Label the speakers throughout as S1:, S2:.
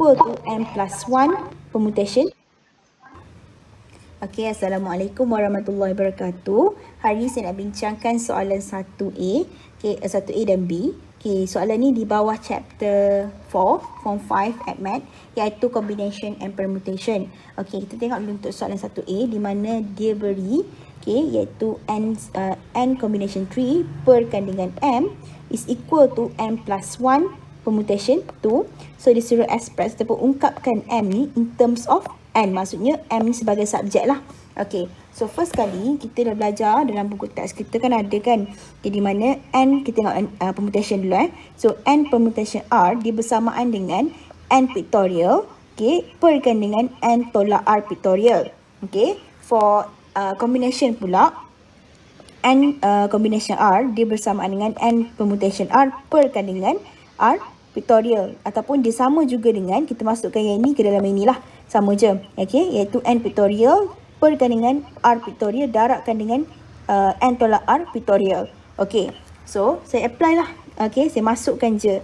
S1: equal to n plus 1 permutation. Okey, Assalamualaikum warahmatullahi wabarakatuh. Hari ini saya nak bincangkan soalan 1A, okay, 1A dan B. Okay, soalan ni di bawah chapter 4, form 5 at Math, iaitu combination and permutation. Okey, kita tengok dulu untuk soalan 1A di mana dia beri, okay, iaitu n combination 3 perkan dengan m is equal to n plus 1 permutation 2. So dia suruh express ataupun ungkapkan m ni in terms of n, maksudnya m ni sebagai subjek lah. Okay, so first kali kita dah belajar dalam buku teks kita kan ada kan, di mana n, kita tengok permutation dulu So n permutation r dia bersamaan dengan n pictorial, okay, perkan dengan n tolak r pictorial. Okay, for combination pula, n combination r dia bersamaan dengan n permutation r perkan dengan r pictorial, ataupun dia sama juga dengan kita masukkan yang ini ke dalam yang inilah, sama je, okay, iaitu n pictorial perkan dengan r pictorial darabkan dengan n tolak r pictorial. Okay, so saya apply lah, okay, saya masukkan je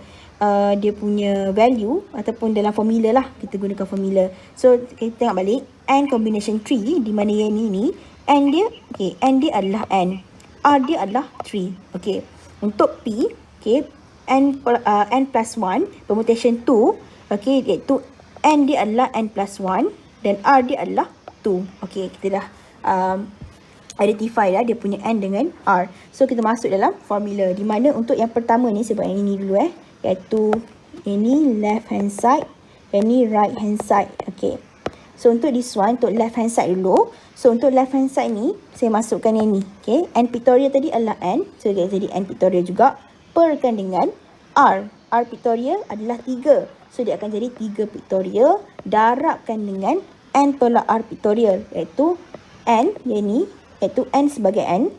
S1: dia punya value ataupun dalam formula lah, kita gunakan formula. So kita tengok balik n combination 3 di mana yang ini n dia, okay, n dia adalah n, r dia adalah 3. Okay, untuk P, okay, n plus 1 permutation 2, okay, iaitu n dia adalah n plus 1 dan r dia adalah 2. Okay, kita dah identify dah dia punya n dengan r. So kita masuk dalam formula, di mana untuk yang pertama ni, sebab yang ini dulu iaitu ini left hand side, yang ni right hand side. Okay, so untuk this one, untuk left hand side dulu. So untuk left hand side ni saya masukkan yang ni, okay, n pictorial tadi adalah n, so dia jadi n pictorial juga perkan dengan r pictorial adalah 3, so dia akan jadi 3 pictorial darabkan dengan n tolak r pictorial, iaitu n yang ni, iaitu n sebagai n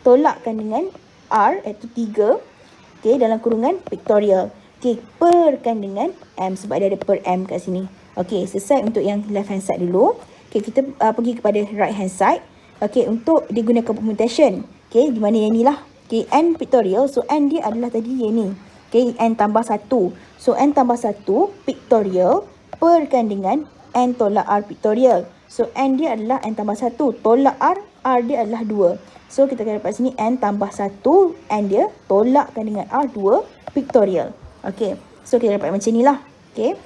S1: tolakkan dengan r iaitu 3, okay, dalam kurungan pictorial, okay, perkan dengan m sebab dia ada per m kat sini. Okay, selesai untuk yang left hand side dulu. Okay, kita pergi kepada right hand side. Okay, untuk digunakan permutation, okay, di mana yang ni lah, okay, n pictorial, so n dia adalah tadi yang ni, okay, n tambah 1, so n tambah 1 pictorial perkan dengan n tolak r pictorial, so n dia adalah n tambah 1 tolak r dia adalah 2, so kita akan dapat sini n tambah 1, n dia tolakkan dengan r 2 pictorial. Okay, so kita dapat macam ni lah. Okay,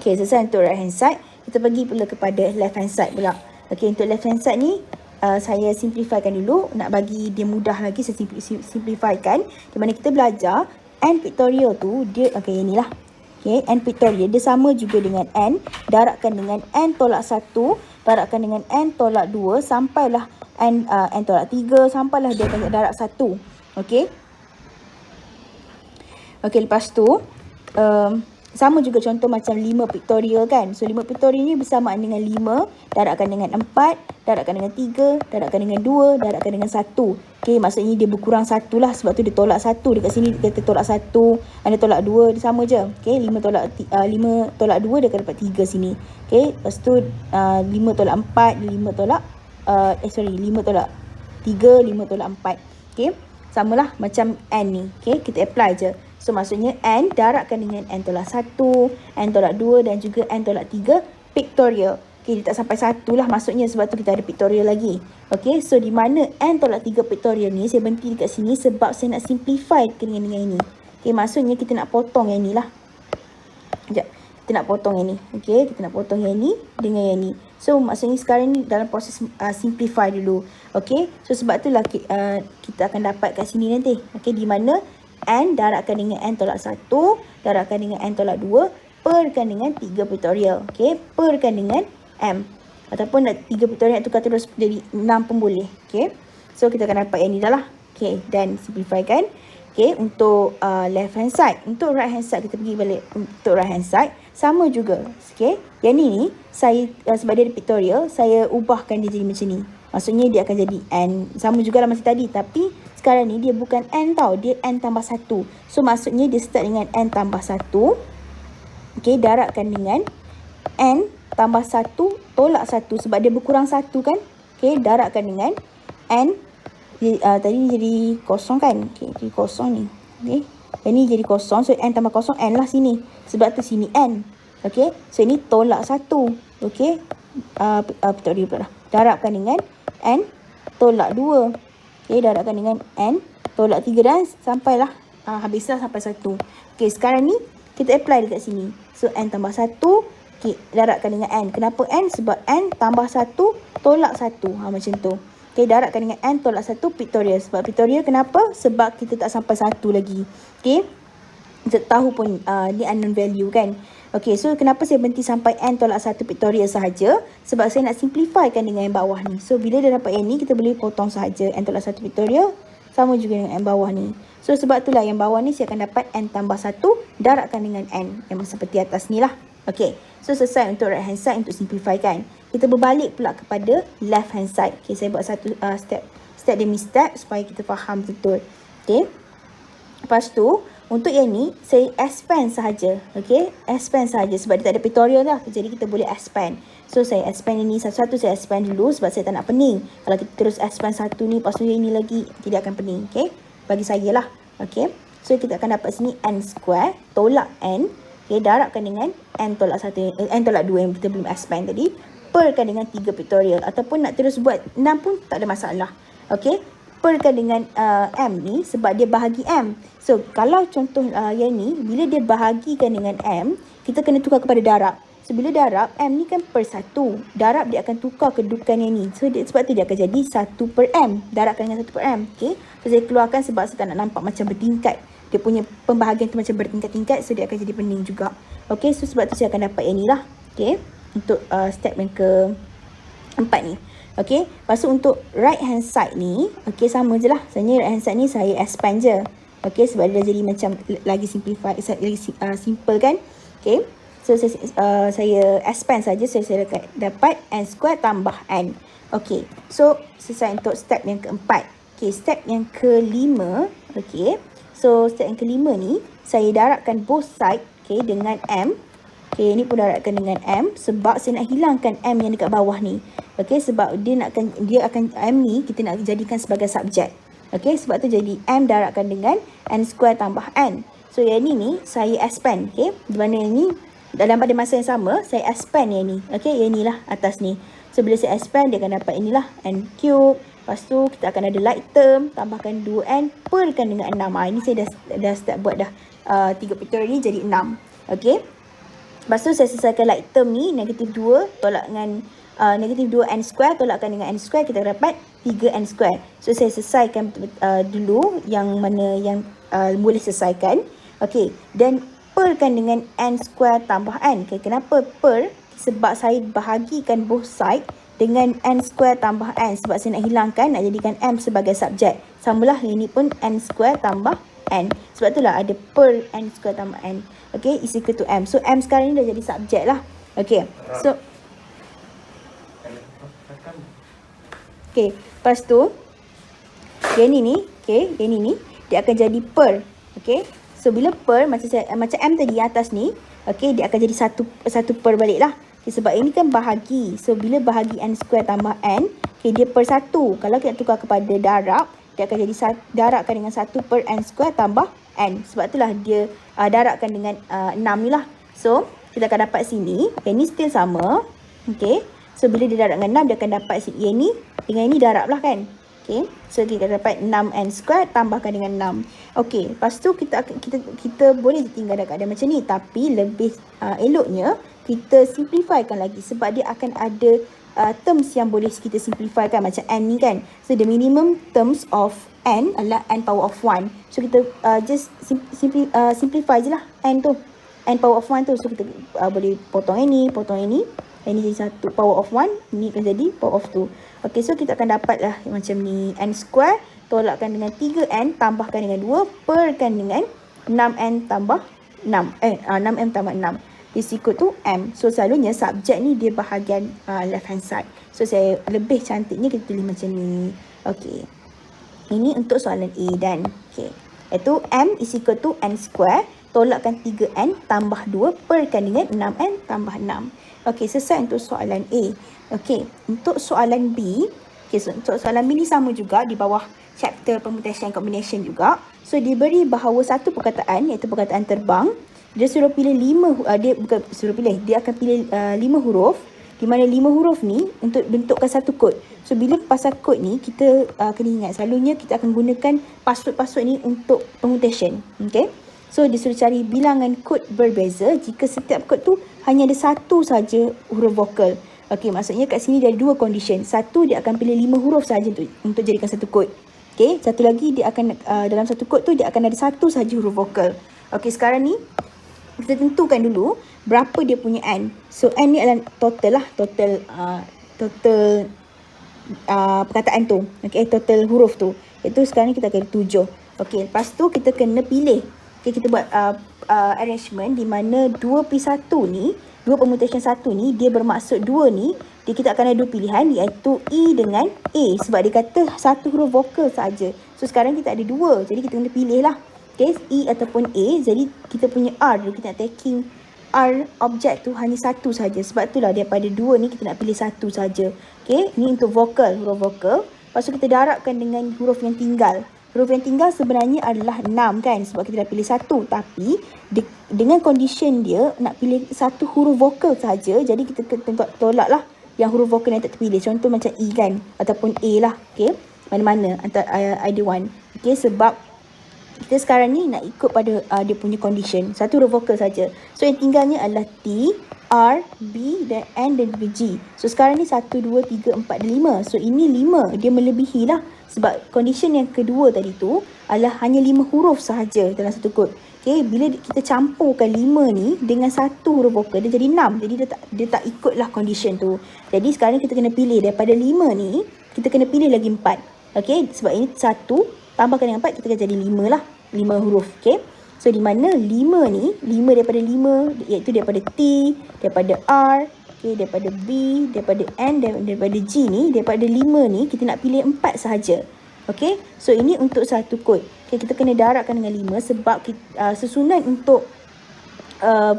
S1: okay, selesai untuk right hand side. Kita pergi pula kepada left hand side pula. Okay, untuk left hand side ni saya simplifykan dulu, nak bagi dia mudah lagi saya simplifykan, di mana kita belajar n pictorial tu dia, okay, inilah, okay, n pictorial dia sama juga dengan n darabkan dengan n tolak 1 darabkan dengan n tolak 2 sampailah n tolak 3 sampailah dia akan darab 1. Okay, okay, lepas tu sama juga contoh macam 5 pictorial kan. So 5 pictorial ni bersamaan dengan 5 darabkan dengan 4 darabkan dengan 3 darabkan dengan 2 darabkan dengan 1. Okay, maksudnya dia berkurang 1 lah, sebab tu dia tolak 1. Dekat sini dia kata tolak 1, ada tolak 2, dia sama je. Okay, 5 tolak 2 dia akan dapat 3 sini. Okay, lepas tu 5 tolak 4, 5 tolak 5 tolak 3, 5 tolak 4. Okay, samalah macam n ni. Okay, kita apply je. So maksudnya n darabkan dengan n tolak 1, n tolak 2 dan juga n tolak 3 pictorial. Okay, dia tak sampai 1 lah maksudnya, sebab tu kita ada pictorial lagi. Okay, so di mana n tolak 3 pictorial ni saya berhenti dekat sini sebab saya nak simplify dengan ini. Okay, maksudnya kita nak potong yang ni lah. Sekejap, kita nak potong yang ni. Okay, kita nak potong yang ni dengan yang ni. So maksudnya sekarang ni dalam proses simplify dulu. Okay, so sebab tu lah kita akan dapat kat sini nanti. Okay, di mana n darabkan dengan n tolak 1 darabkan dengan n tolak 2 perkan dengan 3 pictorial. Okay, perkan dengan m, ataupun 3 pictorial nak tukar terus jadi 6 pun boleh. Okay, so kita akan dapat yang ni dah lah. Okay, dan simplifykan. Okay, untuk left hand side. Untuk right hand side, kita pergi balik untuk right hand side, sama juga. Okay, yang ni saya sebab dia ada pictorial, saya ubahkan dia jadi macam ni. Maksudnya dia akan jadi n, sama juga lah macam tadi, tapi sekarang ni dia bukan n tau, dia n tambah 1. So maksudnya dia start dengan n tambah 1. Okay, darabkan dengan n tambah 1 tolak 1 sebab dia berkurang 1 kan. Okay, darabkan dengan n, tadi ni jadi kosong kan. Okay, jadi kosong ni. Okay, yang ni jadi kosong, so n tambah kosong n lah sini. Sebab tu sini n. Okey, so ini tolak 1. Okey, pictorial pula dah. Darabkan dengan N tolak 2. Okey, darabkan dengan N tolak 3 dan sampailah habislah sampai 1. Okey, sekarang ni kita apply dekat sini. So N tambah 1, okey, darabkan dengan N. Kenapa N? Sebab N tambah 1 tolak 1. Macam tu. Okey, darabkan dengan N tolak 1 pictorial. Sebab pictorial kenapa? Sebab kita tak sampai 1 lagi. Okey, kita tahu pun ni unknown value kan. Okey, so kenapa saya berhenti sampai N tolak 1 pictorial sahaja? Sebab saya nak simplifykan dengan yang bawah ni. So bila dah dapat yang ni, kita boleh potong sahaja N tolak 1 pictorial. Sama juga dengan yang bawah ni. So sebab itulah yang bawah ni saya akan dapat N tambah 1 darabkan dengan N. Yang seperti atas ni lah. Okey, so selesai untuk right hand side untuk simplifykan. Kita berbalik pula kepada left hand side. Okey, saya buat satu step demi step supaya kita faham betul. Okey. Lepas tu, untuk yang ni, saya expand sahaja. Okay, expand sahaja sebab dia tak ada pictorial lah. Jadi, kita boleh expand. So, saya expand ini satu-satu. Saya expand dulu sebab saya tak nak pening. Kalau kita terus expand satu ni, lepas tu yang ni lagi, tidak akan pening. Okay, bagi saya lah. Okay, so kita akan dapat sini N square tolak N. Okay, darabkan dengan N tolak 1, N tolak 2 yang kita belum expand tadi. Perkan dengan 3 pictorial. Ataupun nak terus buat 6 pun tak ada masalah. Okay, perkan dengan M ni sebab dia bahagi M. So, kalau contoh yang ni, bila dia bahagikan dengan M, kita kena tukar kepada darab. So, bila darab, M ni kan per 1. Darab dia akan tukar kedudukan yang ni. So, sebab tu dia akan jadi 1 per M. Darabkan dengan 1 per M. Okay. So, saya keluarkan sebab saya tak nak nampak macam bertingkat. Dia punya pembahagian tu macam bertingkat-tingkat. So, dia akan jadi pening juga. Okay. So, sebab tu saya akan dapat yang ni lah. Okay. Untuk step yang ke-4 ni. Okay, lepas tu untuk right hand side ni, okay, sama je lah. Sebenarnya right hand side ni saya expand je. Okay, sebab dia jadi macam lagi simplify, lagi simple kan. Okay, so saya expand saja. So, saya dapat N square tambah N. Okay, so selesai untuk step yang keempat. Okay, step yang kelima. Okay, so step yang kelima ni, saya darabkan both side, okay, dengan M. Okay, ni pun darabkan dengan M sebab saya nak hilangkan M yang dekat bawah ni. Okay, sebab dia akan M ni kita nak jadikan sebagai subjek. Okay, sebab tu jadi M darabkan dengan N square tambah N. So, yang ni saya expand. Okay, di mana yang ni dalam pada masa yang sama saya expand yang ni. Okay, yang ni lah atas ni. So, bila saya expand dia akan dapat inilah N cube. Lepas tu kita akan ada like term. Tambahkan 2N perkan dengan 6. Ini saya dah start buat dah 3 pictorial ni jadi 6. Okay. Lepas tu saya selesaikan like term ni, negatif 2 tolak dengan negatif 2N square tolakkan dengan N square, kita dapat 3N square. So, saya selesaikan dulu yang mana yang boleh selesaikan. Okay, dan perkan dengan N square tambah N. Okay, kenapa per? Sebab saya bahagikan both side dengan N square tambah N. Sebab saya nak hilangkan, nak jadikan M sebagai subjek. Samalah yang ni pun N square tambah N. Sebab itulah ada per N square tambah N. Okay, is equal to M. So, M sekarang ni dah jadi subjek lah. Okay, so okay, lepas tu yang ni okay, yang ni dia akan jadi per. Okay, so bila per macam M tadi atas ni, okay, dia akan jadi satu per balik lah. Okay, sebab ini kan bahagi. So, bila bahagi N square tambah N, okay, dia per 1. Kalau kita tukar kepada darab, dia akan jadi darabkan dengan 1 per N square tambah N. Sebab itulah dia darabkan dengan 6 ni lah. So, kita akan dapat sini. Yang ni still sama. Okay. So, bila dia darab dengan 6, dia akan dapat yang ni. Dengan ini darab lah kan. Okay. So, kita dapat 6N square tambahkan dengan 6. Okay. Lepas tu, kita boleh tinggal dekat keadaan macam ni. Tapi, lebih eloknya, kita simplifykan lagi. Sebab dia akan ada terms yang boleh kita simplifykan macam N ni kan. So, the minimum terms of N adalah N power of 1. So, kita just simplify je lah N tu. N power of 1 tu. So, kita boleh potong ini, potong ini. Ini jadi 1 power of 1. Ini akan jadi power of 2. Okay, so kita akan dapat lah macam ni. N square tolakkan dengan 3N tambahkan dengan 2 perkan dengan 6N tambah 6. 6M tambah 6. Is equal to M. So, selalunya subjek ni dia bahagian left hand side. So, saya lebih cantiknya kita tulis macam ni. Okay. Ini untuk soalan A dan okay. Iaitu M is equal to N square. Tolakkan 3N tambah 2 perkan dengan 6N tambah 6. Okay, selesai untuk soalan A. Okay, untuk soalan B. Okay, so untuk soalan B ni sama juga di bawah chapter permutation combination juga. So, diberi bahawa satu perkataan iaitu perkataan terbang. dia suruh pilih 5, dia bukan suruh pilih, dia akan pilih 5 huruf, di mana 5 huruf ni untuk bentukkan satu kod. So bila pasal kod ni, kita kena ingat selalunya kita akan gunakan password-password ni untuk permutation. Okay, so dia suruh cari bilangan kod berbeza jika setiap kod tu hanya ada satu saja huruf vokal. Okay, maksudnya kat sini dia ada 2 condition. Satu, dia akan pilih 5 huruf saja untuk jadikan satu kod. Okay, satu lagi dia akan dalam satu kod tu dia akan ada satu saja huruf vokal. Okay, sekarang ni kita tentukan dulu berapa dia punya N. So N ni adalah total lah, total perkataan tu. Okay, total huruf tu. Itu sekarang ni kita akan 7. Okay, lepas tu kita kena pilih. Okay, kita buat arrangement di mana 2P1 ni, 2 permutation 1 ni, dia bermaksud 2 ni, kita akan ada 2 pilihan iaitu E dengan A. Sebab dia kata satu huruf vokal saja. So sekarang kita ada 2. Jadi kita kena pilih lah. Okay, E ataupun A. Jadi kita punya R dulu, kita nak taking R objek tu hanya satu saja. Sebab itulah daripada 2 ni kita nak pilih satu saja. Okay, ni untuk vokal, huruf vokal. Lepas tu kita darabkan dengan huruf yang tinggal. Huruf yang tinggal sebenarnya adalah 6 kan, sebab kita dah pilih satu. Tapi dengan condition dia nak pilih satu huruf vokal saja, jadi kita tolak lah yang huruf vokal yang tak terpilih. Contoh macam E kan, ataupun A lah. Okay, mana-mana antara either one. Okay, sebab kita sekarang ni nak ikut pada dia punya condition. Satu huruf vokal saja. So yang tinggalnya adalah T, R, B, dan N dan juga G. So sekarang ni 1, 2, 3, 4 dan 5. So ini 5. Dia melebihi lah. Sebab condition yang kedua tadi tu adalah hanya 5 huruf sahaja dalam satu kod. Okay, bila kita campurkan 5 ni dengan satu huruf vokal, dia jadi 6. Jadi dia tak ikutlah condition tu. Jadi sekarang kita kena pilih daripada 5 ni, kita kena pilih lagi 4. Okay, sebab ini 1 tambahkan dengan 4, kita akan jadi 5 lah. 5 huruf. Okay, so di mana 5 ni, 5 daripada 5 iaitu daripada T, daripada R, okay, daripada B, daripada N dan daripada G ni, daripada 5 ni kita nak pilih 4 sahaja. Okay, so ini untuk satu kod. Okay, kita kena darabkan dengan 5 sebab susunan untuk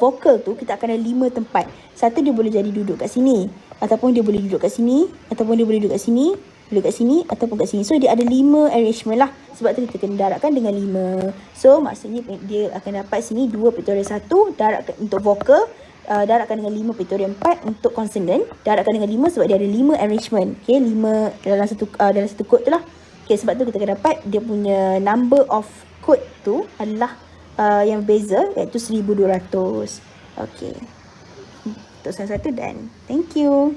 S1: vokal tu kita akan ada 5 tempat. Satu, dia boleh jadi duduk kat sini, ataupun dia boleh duduk kat sini, ataupun dia boleh duduk kat sini, duduk kat sini, ataupun kat sini. So dia ada 5 arrangement lah. Sebab tu kita kena darabkan dengan 5. So maksudnya dia akan dapat sini 2 pictorial 1 darabkan untuk vokal, darabkan dengan 5 pictorial 4 untuk consonant, darabkan dengan 5 sebab dia ada 5 arrangement. Okay, 5 dalam satu kod tu lah. Okay, sebab tu kita akan dapat dia punya number of code tu adalah yang berbeza iaitu 1200. Okay, untuk salah satu dan thank you.